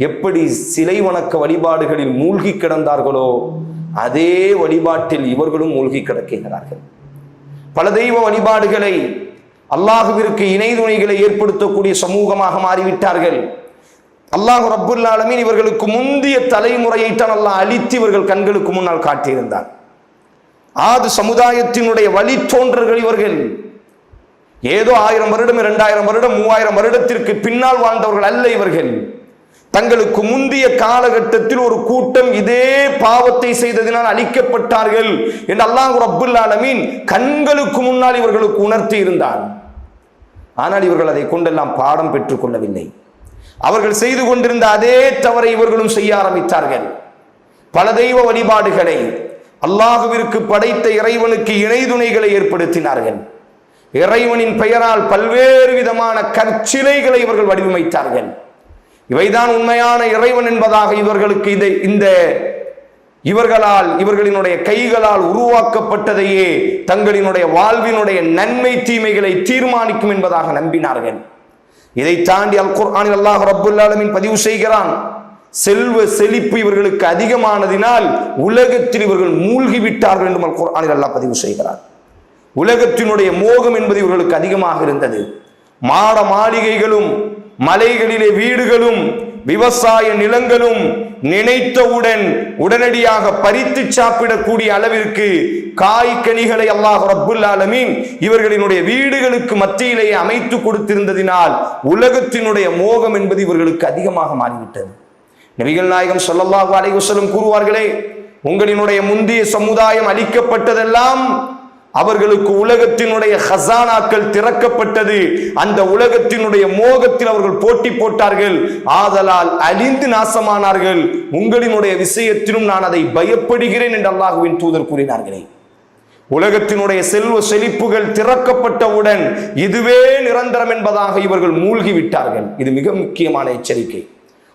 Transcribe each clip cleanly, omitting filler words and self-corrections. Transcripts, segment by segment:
எப்படி சிலை வணக்க வழிபாடுகளில் மூழ்கி கிடந்தார்களோ அதே வழிபாட்டில் இவர்களும் மூழ்கி கிடக்கிறார்கள். பல தெய்வ வழிபாடுகளை, அல்லாஹுவிற்கு இணை துணைகளை ஏற்படுத்தக்கூடிய சமூகமாக மாறிவிட்டார்கள். அல்லாஹ் ரப்புல் ஆலமீன் இவர்களுக்கு முந்தைய தலைமுறையைத்தான் அல்லாஹ் அழித்து இவர்கள் கண்களுக்கு முன்னால் காட்டியிருந்தார். ஆது சமுதாயத்தினுடைய வழித்தோன்றர்கள் இவர்கள். ஏதோ 1000 வருடம், 2000 வருடம், 3000 வருடத்திற்கு பின்னால் வாழ்ந்தவர்கள் அல்ல இவர்கள். தங்களுக்கு முந்தைய காலகட்டத்தில் ஒரு கூட்டம் இதே பாவத்தை செய்ததினால் அழிக்கப்பட்டார்கள் என்று அல்லாஹ் ரப்புல் ஆலமீன் கண்களுக்கு முன்னால் இவர்களுக்கு உணர்த்தி இருந்தான். ஆனால் இவர்கள் அதை கொண்டெல்லாம் பாடம் பெற்றுக் கொள்ளவில்லை. அவர்கள் செய்து கொண்டிருந்த அதே தவறை இவர்களும் செய்ய ஆரம்பித்தார்கள். பல தெய்வ வழிபாடுகளை, அல்லாஹுவிற்கு படைத்த இறைவனுக்கு இணை துணைகளை ஏற்படுத்தினார்கள். இறைவனின் பெயரால் பல்வேறு விதமான கற்சிலைகளை இவர்கள் வடிவமைத்தார்கள். இவைதான் உண்மையான இறைவன் என்பதாக இவர்களுக்கு இவர்களினுடைய கைகளால் உருவாக்கப்பட்டதையே தங்களினுடைய வாழ்வினுடைய நன்மை தீமைகளை தீர்மானிக்கும் என்பதாக நம்பினார்கள். இதை தாண்டி அல் குர்ஆனில் அல்லாஹ் ரப்புல் ஆலமீன் பதிவு செய்கிறான், செல்வ செழிப்பு இவர்களுக்கு அதிகமானதினால் உலகத்தில் இவர்கள் மூழ்கி விட்டார்கள் என்று அல் குர்ஆனில் அல்லாஹ் பதிவு செய்கிறார். உலகத்தினுடைய மோகம் என்பது இவர்களுக்கு அதிகமாக இருந்தது. மாட மாளிகைகளும், மலைகளிலே வீடுகளும், விவசாய நிலங்களும் நினைத்தவுடன் உடனடியாக பறித்து சாப்பிடக்கூடிய அளவிற்கு காய்கனிகளை அல்லாஹ் ரப்புல் ஆலமீன் இவர்களினுடைய வீடுகளுக்கு மத்தியிலேயே அமைத்து கொடுத்திருந்ததினால் உலகத்தினுடைய மோகம் என்பது இவர்களுக்கு அதிகமாக மாறிவிட்டது. நபிகள் நாயகம் ஸல்லல்லாஹு அலைஹி வஸல்லம் கூறுவார்களே, உங்களினுடைய முந்தைய சமுதாயம் அழிக்கப்பட்டதெல்லாம் அவர்களுக்கு உலகத்தினுடைய ஹசானாக்கள் திறக்கப்பட்டது. அந்த உலகத்தினுடைய மோகத்தில் அவர்கள் போட்டி போட்டார்கள், ஆதலால் அழிந்து நாசமானார்கள். உங்களினுடைய விஷயத்திலும் நான் அதை பயப்படுகிறேன் என்று அல்லாஹ்வின் தூதர் கூறினார்களே. உலகத்தினுடைய செல்வ செழிப்புகள் திறக்கப்பட்டவுடன் இதுவே நிரந்தரம் என்பதாக இவர்கள் மூழ்கி விட்டார்கள். இது மிக முக்கியமான எச்சரிக்கை.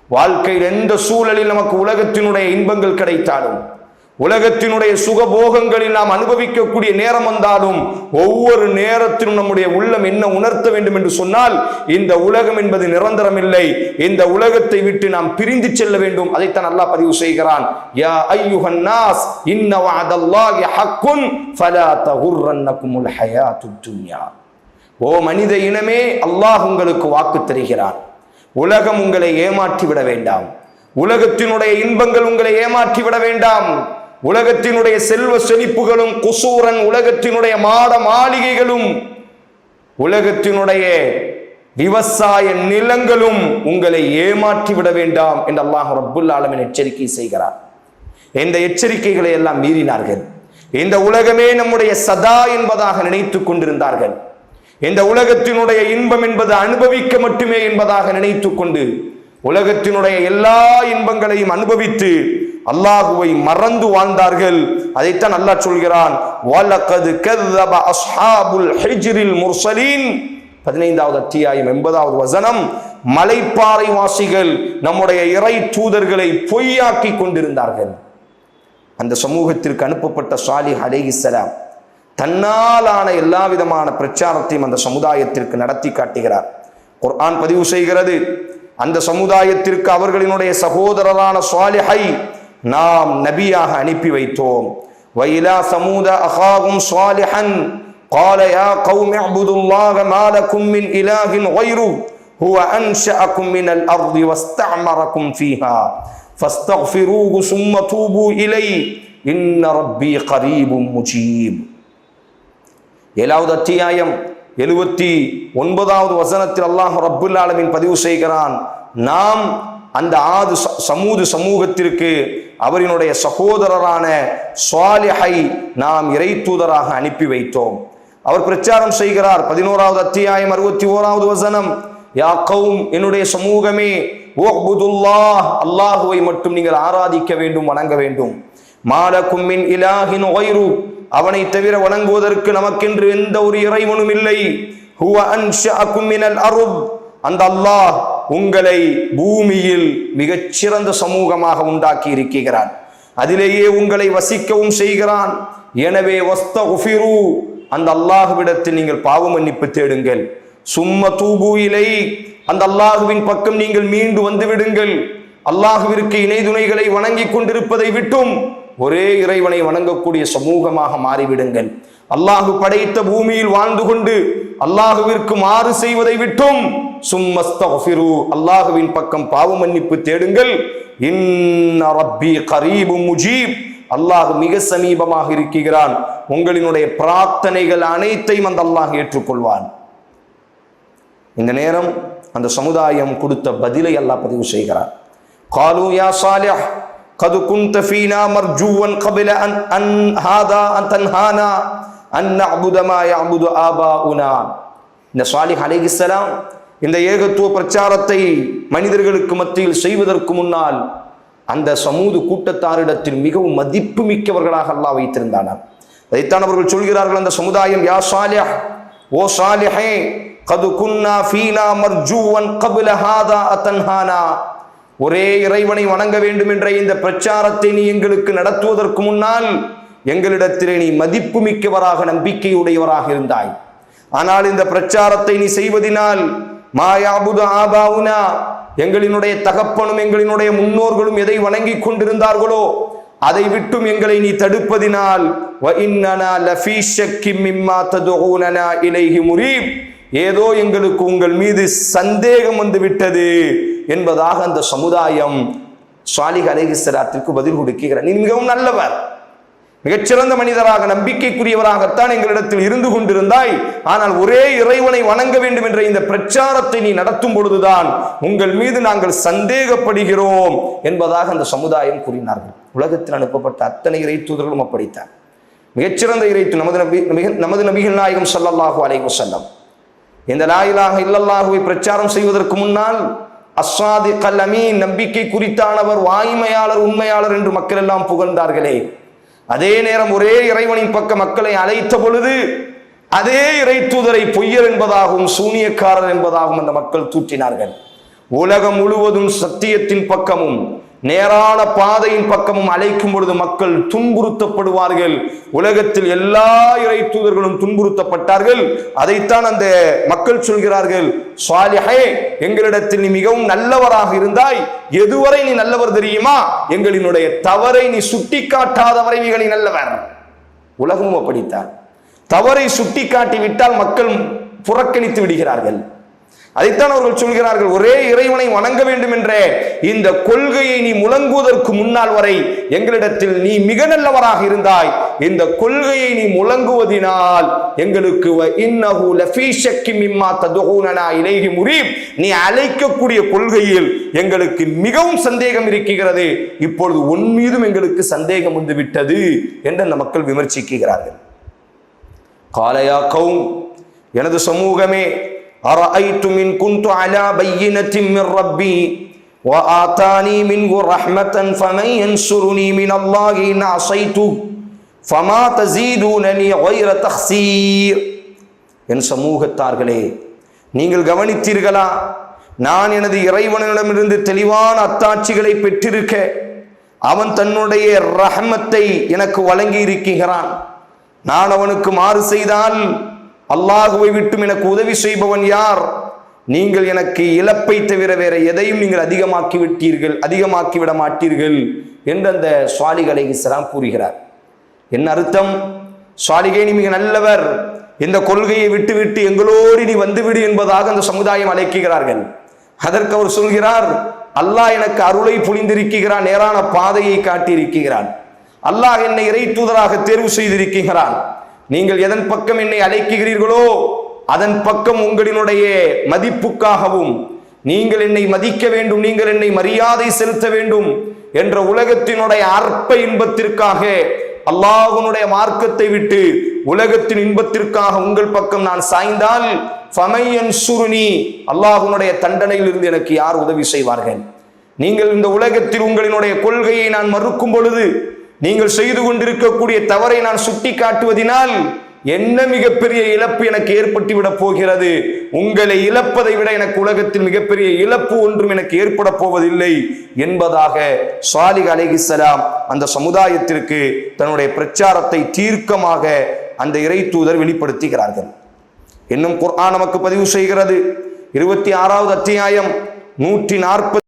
வாழ்க்கையில் எந்த சூழலில் நமக்கு உலகத்தினுடைய இன்பங்கள் கிடைத்தாலும், உலகத்தினுடைய சுகபோகங்களில் நாம் அனுபவிக்கக்கூடிய நேரம் வந்தாலும் ஒவ்வொரு நேரத்திலும் நம்முடைய உள்ளம் என்ன உணர்த்த வேண்டும் என்று சொன்னால், இந்த உலகம் என்பது நிரந்தரம் இல்லை, இந்த உலகத்தை விட்டு நாம் பிரிந்து செல்ல வேண்டும். அதைத்தான் அல்லாஹ் பதிவு செய்கிறான், யா அய்யுஹன் நாஸ் இன்ன வஅதல்லாஹி ஹக்குன் ஃபலா தகுர்ரன்னகுமுல் ஹயாத்துத் துன்யா. ஓ மனித இனமே, அல்லாஹ் உங்களுக்கு வாக்கு தருகிறான், உலகம் உங்களை ஏமாற்றி விட வேண்டாம், உலகத்தினுடைய இன்பங்கள் உங்களை ஏமாற்றி விட வேண்டாம், உலகத்தினுடைய செல்வ செழிப்புகளும் குசூரன், உலகத்தினுடைய மாட மாளிகைகளும், உலகத்தினுடைய விவசாய நிலங்களும் உங்களை ஏமாற்றி விட வேண்டாம் என்று அல்லாஹ் ரப்புல் ஆலமீன் எச்சரிக்கை செய்கிறார். இந்த எச்சரிக்கைகளை எல்லாம் மீறினார்கள். இந்த உலகமே நம்முடைய சதா என்பதாக நினைத்துக் கொண்டிருந்தார்கள். இந்த உலகத்தினுடைய இன்பம் என்பது அனுபவிக்க மட்டுமே என்பதாக நினைத்துக் கொண்டு உலகத்தினுடைய எல்லா இன்பங்களையும் அனுபவித்து அல்லாஹுவை மறந்து வாழ்ந்தார்கள். அதைத்தான் அல்லாஹ் சொல்கிறான், வலகத் கذب அஸ்ஹாபுல் ஹிஜ்ரில் முர்சலீன். 15வது அத்தியாயம் 80வது வசனம். மலைப்பாறை வாசிகள் நம்முடைய இறை தூதர்களை பொய்யாக்கி கொண்டிருந்தார்கள். அந்த சமூகத்திற்கு அனுப்பப்பட்ட சாலிஹ் அலைஹிஸ்ஸலாம் தன்னாலான எல்லா விதமான பிரச்சாரத்தையும் அந்த சமுதாயத்திற்கு நடத்தி காட்டுகிறார். குர்ஆன் பதிவு செய்கிறது, அந்த சமுதாயத்திற்கு அவர்களினுடைய சகோதரரான சாலிஹை நாம் நபியாக அனுப்பி வைத்தோம். வைலா சமூத அஹாகும் சாலிஹன் قال يا قوم اعبدوا الله ما لكم من إله غيره هو أنشأكم من الأرض واستعمركم فيها فاستغفروه ثم توبوا إليه إن ربي قريب مجيب. 7வது அத்தியாயம் 79வது வசனத்தில் அல்லாஹ் ரப்புல் ஆலமீன் பதிவு செய்கிறான், நாம் அந்த ஆது சமூது சமூகத்திற்கு அவரினுடைய சகோதரரான சாலிஹை நாம் இறை தூதராக அனுப்பி வைத்தோம். அவர் பிரச்சாரம் செய்கிறார். 11வது அத்தியாயம் 61வது வசனம், யா கௌம், என்னுடைய சமூகமே, உஅ்புதுல்லாஹ், அல்லாஹுவை மட்டும் நீங்கள் ஆராதிக்க வேண்டும், வணங்க வேண்டும். மாலக்கும் மின் இலாஹின் கைரு, அவனை தவிர வணங்குவதற்கு நமக்கென்று எந்த ஒரு இறைவனும் இல்லை. ஹுவ அன்ஷஅக்கும் மினல் அர்த், அந்த அல்லாஹ் உங்களை பூமியில் மிகச்சிறந்த சமூகமாக உண்டாக்கி இருக்கிறான், அதிலேயே உங்களை வசிக்கவும் செய்கிறான். எனவே வஸ்தக்ஃபிரு, அந்த அல்லாஹ்விடத்தில் நீங்கள் பாவ மன்னிப்பு தேடுங்கள். சும்ம தூபு இலை, அந்த அல்லாஹுவின் பக்கம் நீங்கள் மீண்டு வந்து விடுங்கள். அல்லாஹ்விற்கு இணை துணைகளை வணங்கி கொண்டிருப்பதை விட்டும் ஒரே இறைவனை வணங்கக்கூடிய சமூகமாக மாறிவிடுங்கள். அல்லாஹு படைத்த பூமியில் வாழ்ந்து கொண்டு அல்லாஹுவிற்கு மாறு செய்வதை விட்டும் சும்மஸ்தக்ஃபிரு, அல்லாஹுவின் பக்கம் பாவ மன்னிப்பு தேடுங்கள். இன்ன ரப்பி கரீபும் முஜீப், அல்லாஹ் மிக சமீபமாக இருக்கிறான், உங்களினுடைய பிரார்த்தனைகள் அனைத்தையும் அந்த அல்லாஹ் ஏற்றுக்கொள்வான். இந்த நேரம் அந்த சமுதாயம் கொடுத்த பதிலை அல்லாஹ் பதிவு செய்கிறார். காலு யா சாலிஹ் கது குன்த ஃபீனா மர்ஜூவன் கபில அன் ஹாதா அன் தன்ஹானா அன் நஅபுத மா யஅபுது ஆபாஉனா. இந்த சாலிஹ் அலைஹிஸ்ஸலாம் இந்த ஏகத்துவ பிரச்சாரத்தை மனிதர்களுக்கு மத்தியில் செய்வதற்கு முன்னால் அந்த சமூது கூட்டத்தாரிடத்தில் மிகவும் மதிப்பு மிக்கவர்களாக அல்லாஹ் வைத்திருந்தானார். அதைத்தான் அவர்கள் சொல்கிறார்கள், அந்த சமுதாயம், யா சாலிஹ், ஓ சாலிஹே, கது குன்னா ஃபீனா மர்ஜூவன் கபில ஹாதா அத்தன்ஹானா, ஒரே இறைவனை வணங்க வேண்டும் என்ற இந்த பிரச்சாரத்தை நீ எங்களுக்கு நடத்துவதற்கு முன்னால் எங்களிடத்திலே நீ மதிப்பு மிக்கவராக நம்பிக்கையுடையவராக இருந்தாய். ஆனால் இந்த பிரச்சாரத்தை நீ செய்வதினால் மாயாபுது ஆபாவுனா, எங்களினுடைய தகப்பனும் எங்களினுடைய முன்னோர்களும் எதை வணங்கி கொண்டிருந்தார்களோ அதை விட்டும் எங்களை நீ தடுப்பதினால் ஏதோ எங்களுக்கு உங்கள் மீது சந்தேகம் வந்து விட்டது என்பதாக அந்த சமுதாயம் சாலிஹ் அலைஹிஸ்ஸலாத்திற்கு பதில் கொடுக்கிறார். நீ மிகவும் நல்லவர், மிகச்சிறந்த மனிதராக நம்பிக்கைக்குரியவராகத்தான் எங்களிடத்தில் இருந்து கொண்டிருந்தாய். ஆனால் ஒரே இறைவனை வணங்க வேண்டும் என்ற இந்த பிரச்சாரத்தை நீ நடத்தும் பொழுதுதான் உங்கள் மீது நாங்கள் சந்தேகப்படுகிறோம் என்பதாக அந்த சமுதாயம் கூறினார்கள். உலகத்தில் அனுப்பப்பட்ட அத்தனை இறை தூதர்களும் அப்படித்தான். மிகச்சிறந்த இறைத்து நமது நபிகள் நாயகம் ஸல்லல்லாஹு அலைஹி வஸல்லம் இந்த லா இலாஹ இல்லல்லாஹுவை பிரச்சாரம் செய்வதற்கு முன்னால் அஸ்ஸாதிகல் அமீன், நம்பிக்கை குறித்தானவர், வாய்மையாளர், உண்மையாளர் என்று மக்கள் எல்லாம் புகழ்ந்தார்களே, அதே நேரம் ஒரே இறைவனின் பக்கம் மக்களை அழைத்த பொழுது அதே இறை தூதரை பொய்யர் என்பதாகவும் சூனியக்காரர் என்பதாகவும் அந்த மக்கள் தூற்றினார்கள். உலகம் முழுவதும் சத்தியத்தின் பக்கமும் நேரான பாதையின் பக்கமும் அழைக்கும் பொழுது மக்கள் துன்புறுத்தப்படுவார்கள். உலகத்தில் எல்லா இறை தூதர்களும் துன்புறுத்தப்பட்டார்கள். அதைத்தான் அந்த மக்கள் சொல்கிறார்கள், சாலிஹே, எங்களிடத்தில் நீ மிகவும் நல்லவராக இருந்தாய். எதுவரை நீ நல்லவர் தெரியுமா? எங்களினுடைய தவறை நீ சுட்டி காட்டாதவரை நீ நல்லவர். உலகமும் அப்படித்தான். தவறை சுட்டி காட்டி விட்டால் மக்கள் புறக்கணித்து விடுகிறார்கள். அதைத்தான் அவர்கள் சொல்கிறார்கள், ஒரே இறைவனை வணங்க வேண்டும் என்ற இந்த கொள்கையை நீ முழங்குவதற்கு முன்னால் வரை எங்களிடத்தில் நீ மிக நல்லவராக இருந்தாய். இந்த கொள்கையை நீ முழங்குவதினால் எங்களுக்கு இன்னஹு லஃபீ ஷக்கி மிம்மா ததுஊனனா இலைஹி முரீப், நீ அழைக்கக்கூடிய கொள்கையில் எங்களுக்கு மிகவும் சந்தேகம் இருக்கிறது. இப்பொழுது உன் மீதும் எங்களுக்கு சந்தேகம் வந்து விட்டது என்று அந்த மக்கள் விமர்சிக்கிறார்கள். காலயா கௌம், எனது சமூகமே, அரஐது மின் குன்து அலா பையினத்தின் மின் ரப்பி வஆதானி மின்ஹு ரஹ்மத்தன் ஃபமன் யன்சுருனி மினல்லாஹி இன் அஸைது ஃபமா தஸீதுனனி கைர தக்ஸீர். என் சமூகத்தார்களே, நீங்கள் கவனித்தீர்களா? நான் எனது இறைவனிடமிருந்து தெளிவான அத்தாட்சிகளை பெற்றிருக்க அவன் தன்னுடைய ரஹ்மத்தை எனக்கு வழங்கி இருக்கிறான். நான் அவனுக்கு மாறு செய்தால் அல்லாஹுவை விட்டும் எனக்கு உதவி செய்பவன் யார்? நீங்கள் எனக்கு இழப்பை தவிர வேற எதையும் நீங்கள் அதிகமாக்கி விட மாட்டீர்கள் என்று அந்த சாலிஹ் அலைஹிஸ்ஸலாம் கூறுகிறார். என்ன அர்த்தம்? சாலிஹே, நீ மிக நல்லவர், இந்த கொள்கையை விட்டுவிட்டு எங்களோடு நீ வந்துவிடு என்பதாக அந்த சமுதாயம் அழைக்கிறார்கள். அதற்கு அவர் சொல்கிறார், அல்லாஹ் எனக்கு அருளை புரிந்திருக்கிறான், நேரான பாதையை காட்டியிருக்கிறான், அல்லாஹ் என்னை இறை தூதராக தேர்வு செய்திருக்கிறான். நீங்கள் எதன் பக்கம் என்னை அழைக்கிறீர்களோ அதன் பக்கம் உங்களினுடைய மதிப்புக்காகவும் நீங்கள் என்னை மதிக்க வேண்டும், நீங்கள் என்னை மரியாதை செலுத்த வேண்டும் என்ற உலகத்தினுடைய அற்ப இன்பத்திற்காக, அல்லாஹ்வுடைய மார்க்கத்தை விட்டு உலகத்தின் இன்பத்திற்காக உங்கள் பக்கம் நான் சாய்ந்தால் ஃபமன் யன்சுருனி, அல்லாஹ்வுடைய தண்டனையில் இருந்து எனக்கு யார் உதவி செய்வார்கள்? நீங்கள் இந்த உலகத்தில் உங்களினுடைய கொள்கையை நான் மறுக்கும் பொழுது, நீங்கள் செய்து கொண்டிருக்கக்கூடிய தவறை நான் சுட்டி காட்டுவதினால் என்ன மிகப்பெரிய இழப்பு எனக்கு ஏற்பட்டு விட போகிறது? உங்களை இழப்பதை விட எனக்கு உலகத்தில் மிகப்பெரிய இழப்பு ஒன்றும் எனக்கு ஏற்பட போவதில்லை என்பதாக சாலிஹ் அலைஹிஸ்ஸலாம் அந்த சமுதாயத்திற்கு தன்னுடைய பிரச்சாரத்தை தீர்க்கமாக அந்த இறை தூதர் வெளிப்படுத்துகிறார்கள். இன்னும் குர்ஆன் நமக்கு பதிவு செய்கிறது. 26வது அத்தியாயம் 140